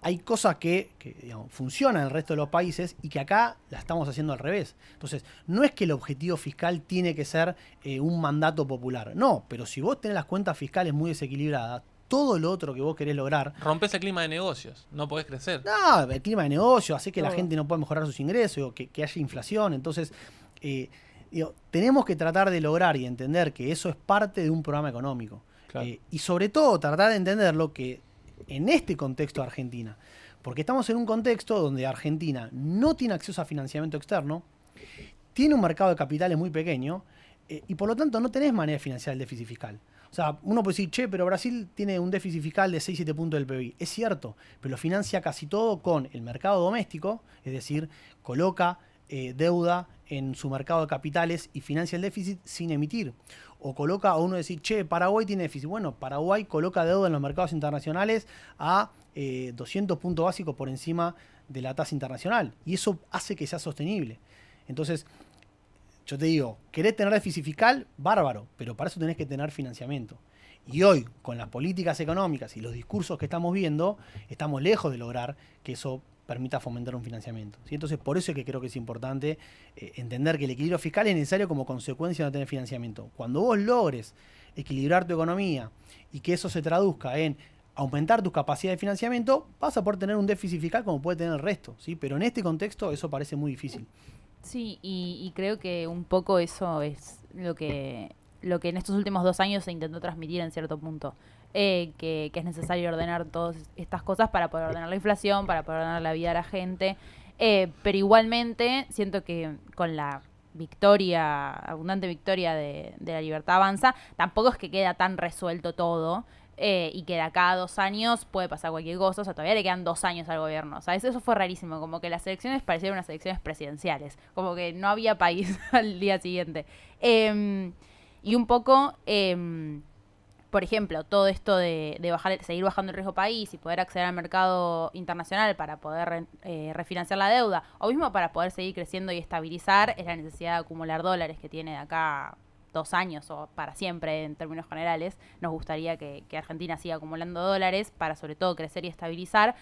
hay cosas que digamos, funcionan en el resto de los países y que acá la estamos haciendo al revés. Entonces, no es que el objetivo fiscal tiene que ser un mandato popular. No, pero si vos tenés las cuentas fiscales muy desequilibradas, todo lo otro que vos querés lograr... Rompés el clima de negocios, no podés crecer. No, el clima de negocios hace que la gente no pueda mejorar sus ingresos, que haya inflación. Entonces, tenemos que tratar de lograr y entender que eso es parte de un programa económico. Claro. Y sobre todo tratar de entenderlo que en este contexto de Argentina, porque estamos en un contexto donde Argentina no tiene acceso a financiamiento externo, tiene un mercado de capitales muy pequeño y por lo tanto no tenés manera de financiar el déficit fiscal. O sea, uno puede decir, che, pero Brasil tiene un déficit fiscal de 6-7 puntos del PBI. Es cierto, pero lo financia casi todo con el mercado doméstico, es decir, coloca deuda en su mercado de capitales y financia el déficit sin emitir. O coloca, o uno decir, che, Paraguay tiene déficit. Bueno, Paraguay coloca deuda en los mercados internacionales a 200 puntos básicos por encima de la tasa internacional. Y eso hace que sea sostenible. Entonces, yo te digo, ¿querés tener déficit fiscal? Bárbaro, pero para eso tenés que tener financiamiento. Y hoy, con las políticas económicas y los discursos que estamos viendo, estamos lejos de lograr que eso permita fomentar un financiamiento. ¿Sí? Entonces, por eso es que creo que es importante entender que el equilibrio fiscal es necesario como consecuencia de no tener financiamiento. Cuando vos logres equilibrar tu economía y que eso se traduzca en aumentar tus capacidades de financiamiento, vas a poder tener un déficit fiscal como puede tener el resto. ¿Sí? Pero en este contexto eso parece muy difícil. Sí, y creo que un poco eso es lo que en estos últimos 2 años se intentó transmitir en cierto punto. Que es necesario ordenar todas estas cosas para poder ordenar la inflación, para poder ordenar la vida de la gente. Pero igualmente siento que con la abundante victoria de la Libertad Avanza, tampoco es que queda tan resuelto todo. Y que de acá a 2 años puede pasar cualquier cosa. O sea, todavía le quedan 2 años al gobierno. ¿Sabes? Eso fue rarísimo. Como que las elecciones parecieron unas elecciones presidenciales. Como que no había país al día siguiente. Y un poco, por ejemplo, todo esto de seguir bajando el riesgo país y poder acceder al mercado internacional para poder refinanciar la deuda, o mismo para poder seguir creciendo y estabilizar, es la necesidad de acumular dólares que tiene de acá 2 años o para siempre en términos generales. Nos gustaría que Argentina siga acumulando dólares para sobre todo crecer y estabilizar.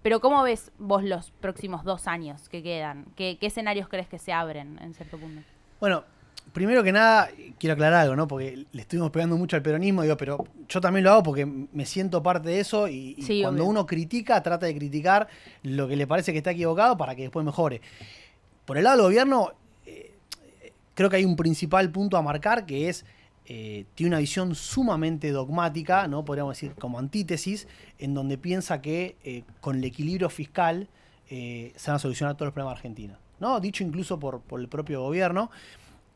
Pero ¿cómo ves vos los próximos 2 años que quedan? ¿Qué escenarios crees que se abren en cierto punto? Bueno, primero que nada, quiero aclarar algo, ¿no? Porque le estuvimos pegando mucho al peronismo, digo, pero yo también lo hago porque me siento parte de eso y Sí, cuando obvio. uno critica, trata de criticar lo que le parece que está equivocado para que después mejore. Por el lado del gobierno, creo que hay un principal punto a marcar que es, tiene una visión sumamente dogmática, ¿no? Podríamos decir como antítesis, en donde piensa que con el equilibrio fiscal se van a solucionar todos los problemas de Argentina, ¿no? Dicho incluso por el propio gobierno.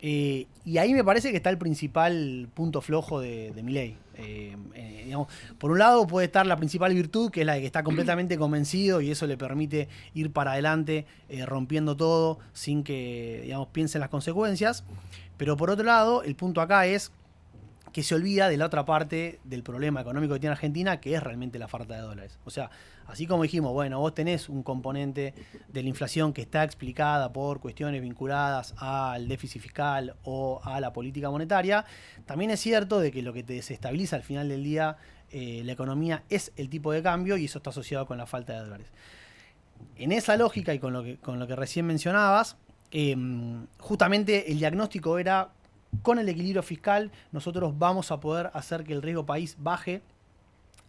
Y ahí me parece que está el principal punto flojo de Milei. Digamos, por un lado puede estar la principal virtud, que es la de que está completamente convencido y eso le permite ir para adelante rompiendo todo sin que, digamos, piense en las consecuencias. Pero por otro lado, el punto acá es que se olvida de la otra parte del problema económico que tiene Argentina, que es realmente la falta de dólares. O sea, así como dijimos, bueno, vos tenés un componente de la inflación que está explicada por cuestiones vinculadas al déficit fiscal o a la política monetaria, también es cierto de que lo que te desestabiliza al final del día la economía es el tipo de cambio y eso está asociado con la falta de dólares. En esa lógica y con lo que recién mencionabas, justamente el diagnóstico era: con el equilibrio fiscal nosotros vamos a poder hacer que el riesgo país baje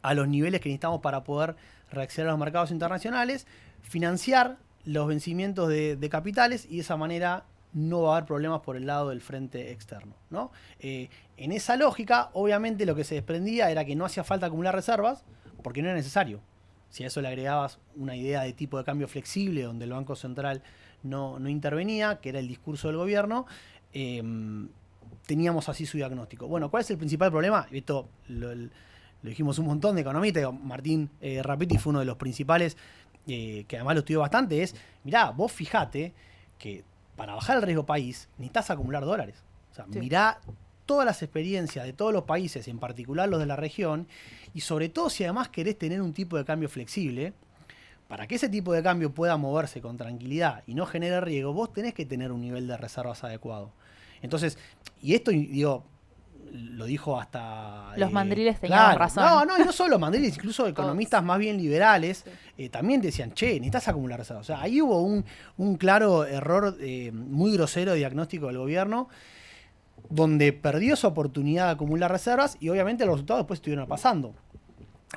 a los niveles que necesitamos para poder reaccionar a los mercados internacionales, financiar los vencimientos de capitales y de esa manera no va a haber problemas por el lado del frente externo, ¿no? En esa lógica, obviamente lo que se desprendía era que no hacía falta acumular reservas porque no era necesario. Si a eso le agregabas una idea de tipo de cambio flexible donde el Banco Central no intervenía, que era el discurso del gobierno, teníamos así su diagnóstico. Bueno, ¿cuál es el principal problema? Esto lo dijimos un montón de economistas, Martín Rapiti fue uno de los principales, que además lo estudió bastante, es, mirá, vos fijate que para bajar el riesgo país necesitas acumular dólares. O sea, sí, mirá todas las experiencias de todos los países, en particular los de la región, y sobre todo si además querés tener un tipo de cambio flexible, para que ese tipo de cambio pueda moverse con tranquilidad y no genere riesgo, vos tenés que tener un nivel de reservas adecuado. Entonces, y esto, digo, lo dijo hasta... Los mandriles tenían razón. No, y no solo los mandriles, incluso economistas más bien liberales, sí, también decían, che, necesitas acumular reservas. O sea, ahí hubo un claro error muy grosero de diagnóstico del gobierno, donde perdió su oportunidad de acumular reservas y obviamente los resultados después estuvieron pasando.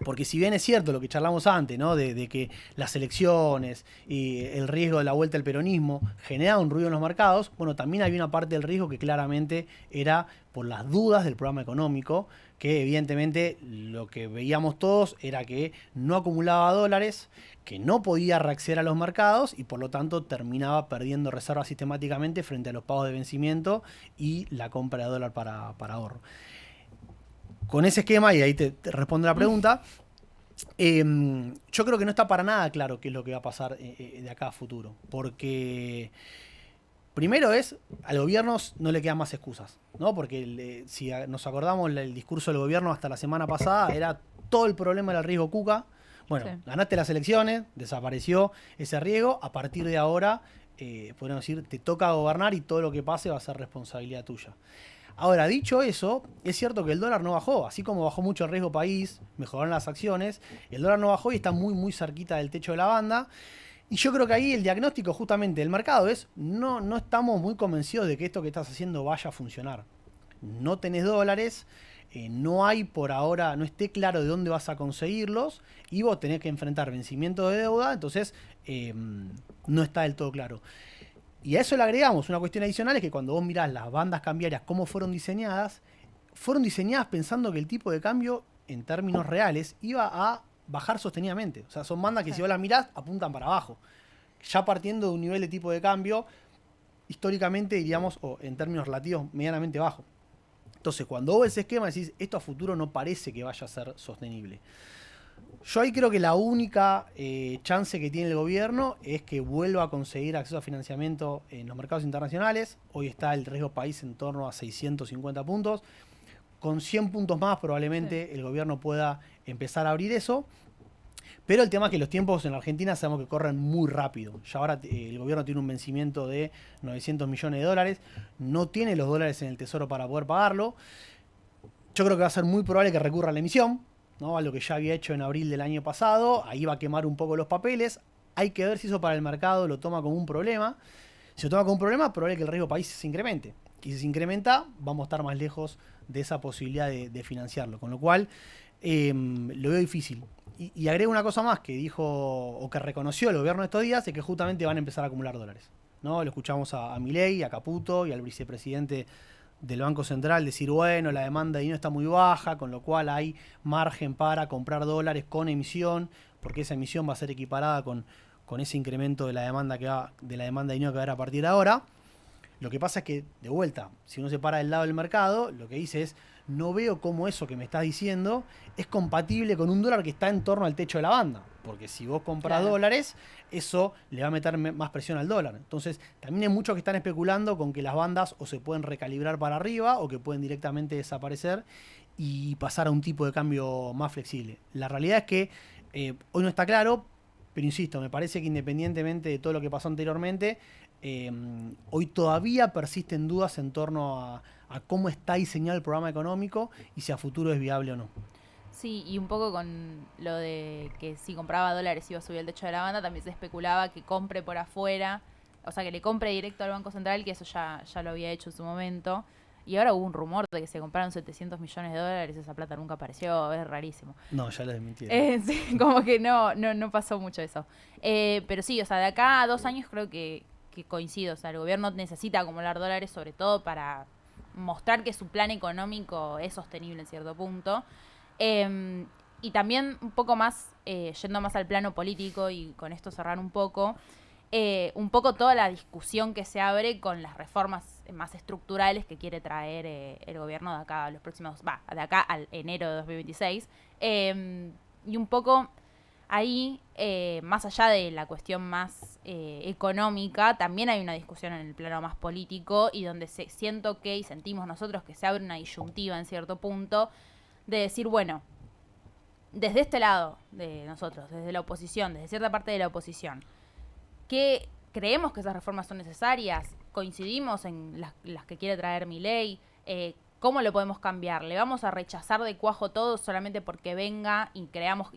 Porque si bien es cierto lo que charlamos antes, ¿no? De que las elecciones y el riesgo de la vuelta al peronismo generaba un ruido en los mercados, bueno, también había una parte del riesgo que claramente era por las dudas del programa económico, que evidentemente lo que veíamos todos era que no acumulaba dólares, que no podía reacceder a los mercados y por lo tanto terminaba perdiendo reservas sistemáticamente frente a los pagos de vencimiento y la compra de dólar para ahorro. Con ese esquema, y ahí te respondo la pregunta, yo creo que no está para nada claro qué es lo que va a pasar de acá a futuro. Porque primero al gobierno no le quedan más excusas, ¿no? Porque si nos acordamos, el discurso del gobierno hasta la semana pasada era todo el problema del riesgo Cuca. Bueno, sí, ganaste las elecciones, desapareció ese riesgo, a partir de ahora, podríamos decir, te toca gobernar y todo lo que pase va a ser responsabilidad tuya. Ahora, dicho eso, es cierto que el dólar no bajó, así como bajó mucho el riesgo país, mejoraron las acciones, el dólar no bajó y está muy, muy cerquita del techo de la banda. Y yo creo que ahí el diagnóstico justamente del mercado es, no estamos muy convencidos de que esto que estás haciendo vaya a funcionar. No tenés dólares, no hay por ahora, no esté claro de dónde vas a conseguirlos y vos tenés que enfrentar vencimiento de deuda, entonces no está del todo claro. Y a eso le agregamos una cuestión adicional, es que cuando vos mirás las bandas cambiarias, cómo fueron diseñadas pensando que el tipo de cambio, en términos reales, iba a bajar sostenidamente. O sea, son bandas que si vos las mirás, apuntan para abajo. Ya partiendo de un nivel de tipo de cambio, históricamente, diríamos, o en términos relativos, medianamente bajo. Entonces, cuando vos ves ese esquema, decís, esto a futuro no parece que vaya a ser sostenible. Yo ahí creo que la única chance que tiene el gobierno es que vuelva a conseguir acceso a financiamiento en los mercados internacionales. Hoy está el riesgo país en torno a 650 puntos. Con 100 puntos más probablemente el gobierno pueda empezar a abrir eso. Pero el tema es que los tiempos en la Argentina sabemos que corren muy rápido. Ya ahora el gobierno tiene un vencimiento de 900 millones de dólares. No tiene los dólares en el tesoro para poder pagarlo. Yo creo que va a ser muy probable que recurra a la emisión, ¿no? A lo que ya había hecho en abril del año pasado. Ahí va a quemar un poco los papeles. Hay que ver si eso para el mercado lo toma como un problema. Si lo toma como un problema, es probable que el riesgo país se incremente. Y si se incrementa, vamos a estar más lejos de esa posibilidad de financiarlo. Con lo cual, lo veo difícil. Y agrego una cosa más que dijo, o que reconoció el gobierno estos días, es que justamente van a empezar a acumular dólares, ¿no? Lo escuchamos a Milei, a Caputo y al vicepresidente del Banco Central decir, bueno, la demanda de dinero está muy baja, con lo cual hay margen para comprar dólares con emisión, porque esa emisión va a ser equiparada con ese incremento de la demanda de dinero que va a haber a partir de ahora. Lo que pasa es que, de vuelta, si uno se para del lado del mercado, lo que dice es, no veo cómo eso que me estás diciendo es compatible con un dólar que está en torno al techo de la banda. Porque si vos compras dólares, eso le va a meter más presión al dólar. Entonces, también hay muchos que están especulando con que las bandas o se pueden recalibrar para arriba o que pueden directamente desaparecer y pasar a un tipo de cambio más flexible. La realidad es que hoy no está claro, pero insisto, me parece que independientemente de todo lo que pasó anteriormente, hoy todavía persisten dudas en torno a cómo está diseñado el programa económico y si a futuro es viable o no. Sí, y un poco con lo de que si compraba dólares iba a subir el techo de la banda, también se especulaba que compre por afuera, o sea, que le compre directo al Banco Central, que eso ya lo había hecho en su momento. Y ahora hubo un rumor de que se compraron 700 millones de dólares, esa plata nunca apareció, es rarísimo. No, ya lo desmintieron. Sí, como que no pasó mucho eso. Pero sí, o sea, de acá a 2 años creo que coincido, o sea, el gobierno necesita acumular dólares sobre todo para mostrar que su plan económico es sostenible en cierto punto. Y también un poco más, yendo más al plano político y con esto cerrar un poco toda la discusión que se abre con las reformas más estructurales que quiere traer el gobierno de acá a los próximos, de acá al enero de 2026. Y un poco ahí, más allá de la cuestión más económica, también hay una discusión en el plano más político y donde siento que, y sentimos nosotros que se abre una disyuntiva en cierto punto, de decir, bueno, desde este lado de nosotros, desde la oposición, desde cierta parte de la oposición, que creemos que esas reformas son necesarias, coincidimos en las que quiere traer Milei, ¿cómo lo podemos cambiar? ¿Le vamos a rechazar de cuajo todo solamente porque venga y creemos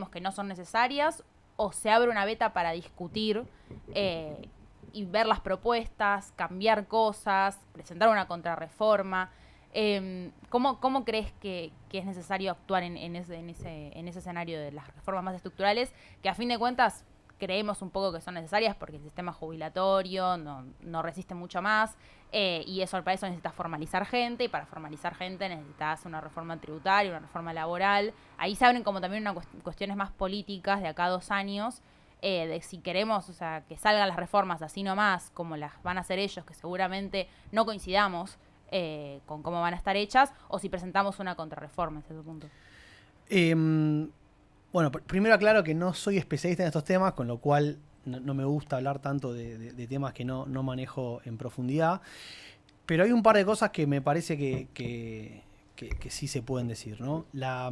que no son necesarias? ¿O se abre una beta para discutir y ver las propuestas, cambiar cosas, presentar una contrarreforma? ¿Cómo crees que es necesario actuar en ese escenario de las reformas más estructurales, que a fin de cuentas creemos un poco que son necesarias porque el sistema jubilatorio no resiste mucho más, y eso para eso necesitas formalizar gente, y para formalizar gente necesitas una reforma tributaria, una reforma laboral? Ahí se abren como también cuestiones más políticas de acá a 2 años, de si queremos, o sea, que salgan las reformas así nomás, como las van a hacer ellos, que seguramente no coincidamos con cómo van a estar hechas, o si presentamos una contrarreforma en ese punto. Bueno, primero aclaro que no soy especialista en estos temas, con lo cual no me gusta hablar tanto de temas que no manejo en profundidad, pero hay un par de cosas que me parece que sí se pueden decir, ¿no? La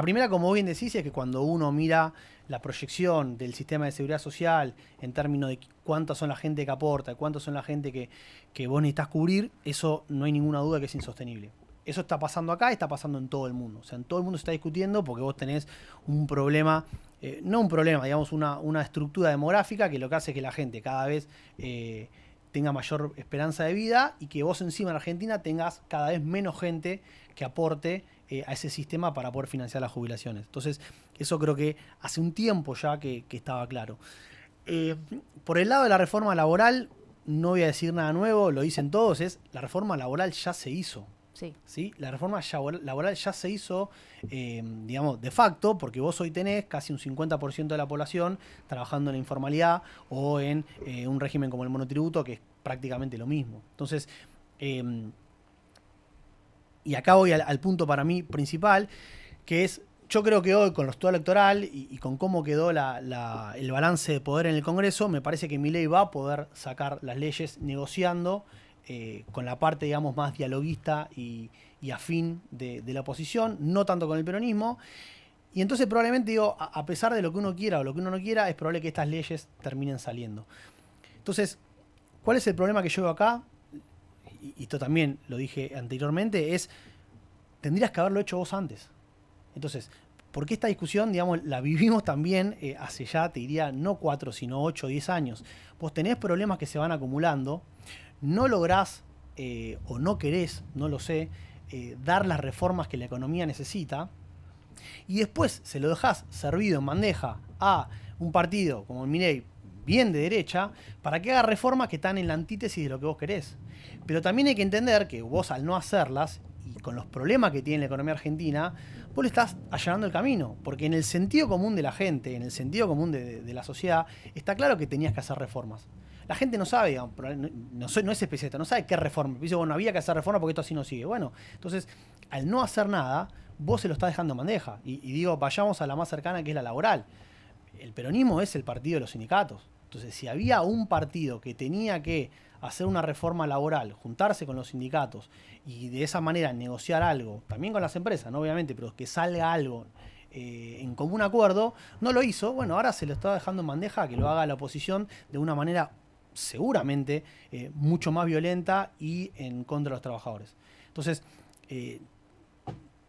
primera, como bien decís, es que cuando uno mira la proyección del sistema de seguridad social en términos de cuántas son la gente que aporta, cuántos son la gente que vos necesitas cubrir, eso no hay ninguna duda que es insostenible. Eso está pasando acá, está pasando en todo el mundo. O sea, en todo el mundo se está discutiendo porque vos tenés un problema, no un problema, digamos una estructura demográfica que lo que hace es que la gente cada vez tenga mayor esperanza de vida y que vos encima en Argentina tengas cada vez menos gente que aporte a ese sistema para poder financiar las jubilaciones. Entonces, eso creo que hace un tiempo ya que estaba claro. Por el lado de la reforma laboral, no voy a decir nada nuevo, lo dicen todos, es la reforma laboral ya se hizo. Sí. ¿Sí? La reforma laboral ya se hizo, digamos, de facto, porque vos hoy tenés casi un 50% de la población trabajando en la informalidad o en un régimen como el monotributo, que es prácticamente lo mismo. Entonces, y acá voy al punto para mí principal, que es, yo creo que hoy con el resultado electoral y con cómo quedó el balance de poder en el Congreso, me parece que Milei va a poder sacar las leyes negociando con la parte, digamos, más dialoguista y afín de la oposición, no tanto con el peronismo. Y entonces probablemente, digo, a pesar de lo que uno quiera o lo que uno no quiera, es probable que estas leyes terminen saliendo. Entonces, ¿cuál es el problema que yo veo acá? Y esto también lo dije anteriormente, es, tendrías que haberlo hecho vos antes. Entonces, ¿por qué esta discusión, digamos, la vivimos también hace ya, te diría, no 4, sino 8 o 10 años? Vos tenés problemas que se van acumulando, no lográs o no querés, no lo sé, dar las reformas que la economía necesita, y después se lo dejás servido en bandeja a un partido como el Milei, bien de derecha, para que haga reformas que están en la antítesis de lo que vos querés. Pero también hay que entender que vos, al no hacerlas, y con los problemas que tiene la economía argentina, vos le estás allanando el camino, porque en el sentido común de la gente, en el sentido común de la sociedad, está claro que tenías que hacer reformas. La gente no sabe, digamos, no es especialista, no sabe qué reforma. Dice, bueno, había que hacer reforma porque esto así no sigue. Bueno, entonces, al no hacer nada, vos se lo estás dejando en bandeja. Y digo, vayamos a la más cercana, que es la laboral. El peronismo es el partido de los sindicatos. Entonces, si había un partido que tenía que hacer una reforma laboral, juntarse con los sindicatos y de esa manera negociar algo, también con las empresas, ¿no? Obviamente, pero que salga algo en común acuerdo, no lo hizo. Bueno, ahora se lo está dejando en bandeja, que lo haga la oposición de una manera seguramente mucho más violenta y en contra de los trabajadores. Entonces,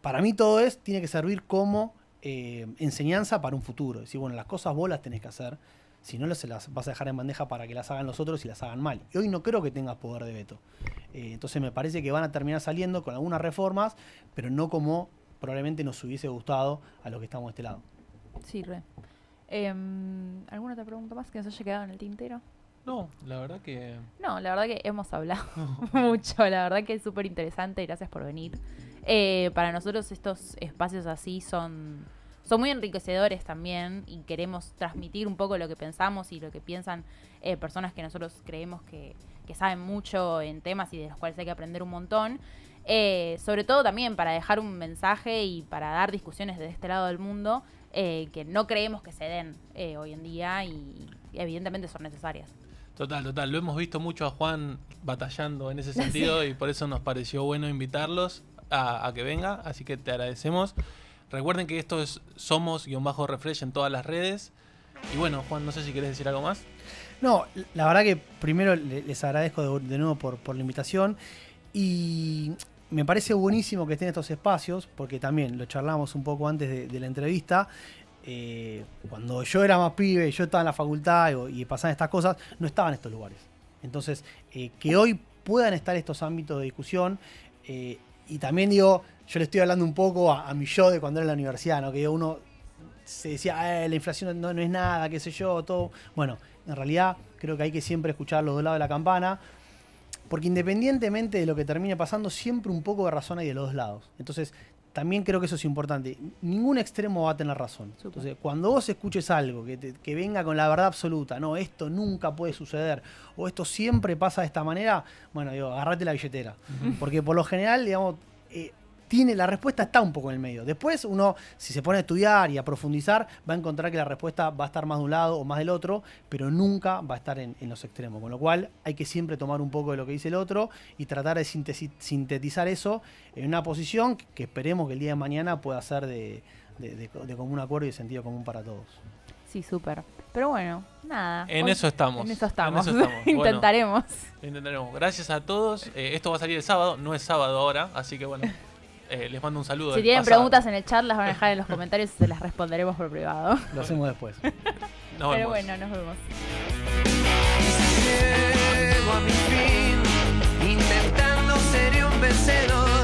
para mí todo tiene que servir como enseñanza para un futuro. Es decir, bueno, las cosas vos las tenés que hacer, si no se las vas a dejar en bandeja para que las hagan los otros y las hagan mal. Y hoy no creo que tengas poder de veto. Entonces me parece que van a terminar saliendo con algunas reformas, pero no como probablemente nos hubiese gustado a los que estamos de este lado. Sí, re. ¿Alguna otra pregunta más que nos haya quedado en el tintero? No, la verdad que... No, la verdad que hemos hablado mucho, la verdad que es súper interesante, gracias por venir. Para nosotros estos espacios así son muy enriquecedores también y queremos transmitir un poco lo que pensamos y lo que piensan personas que nosotros creemos que saben mucho en temas y de los cuales hay que aprender un montón. Sobre todo también para dejar un mensaje y para dar discusiones de este lado del mundo que no creemos que se den hoy en día y evidentemente son necesarias. Total. Lo hemos visto mucho a Juan batallando en ese sentido, sí. Y por eso nos pareció bueno invitarlos a que venga, así que te agradecemos. Recuerden que esto es Somos_Refresh en todas las redes. Y bueno, Juan, no sé si querés decir algo más. No, la verdad que primero les agradezco de nuevo por la invitación. Y me parece buenísimo que estén estos espacios, porque también lo charlamos un poco antes de la entrevista. Cuando yo era más pibe, yo estaba en la facultad y pasaban estas cosas, no estaban en estos lugares. Entonces, que hoy puedan estar estos ámbitos de discusión, y también digo, yo le estoy hablando un poco a mi yo de cuando era en la universidad, ¿no? Que uno se decía, la inflación no es nada, qué sé yo, todo. Bueno, en realidad creo que hay que siempre escuchar los dos lados de la campana, porque independientemente de lo que termine pasando, siempre un poco de razón hay de los dos lados. Entonces, también creo que eso es importante. Ningún extremo va a tener razón. Super. Entonces, cuando vos escuches algo que venga con la verdad absoluta, no, esto nunca puede suceder, o esto siempre pasa de esta manera, bueno, digo, agarrate la billetera. Porque por lo general, digamos, la respuesta está un poco en el medio. Después uno, si se pone a estudiar y a profundizar, va a encontrar que la respuesta va a estar más de un lado o más del otro, pero nunca va a estar en los extremos. Con lo cual hay que siempre tomar un poco de lo que dice el otro y tratar de sintetizar eso en una posición que esperemos que el día de mañana pueda ser de común acuerdo y de sentido común para todos. Sí, súper. Pero bueno, nada. En eso estamos. Intentaremos. Bueno, intentaremos. Gracias a todos. Esto va a salir el sábado. No es sábado ahora, así que bueno. Les mando un saludo. Si tienen preguntas en el chat, las van a dejar en los comentarios y se las responderemos por privado. Lo hacemos después. Pero bueno, nos vemos. Llego a mi fin, intentando ser un vencedor.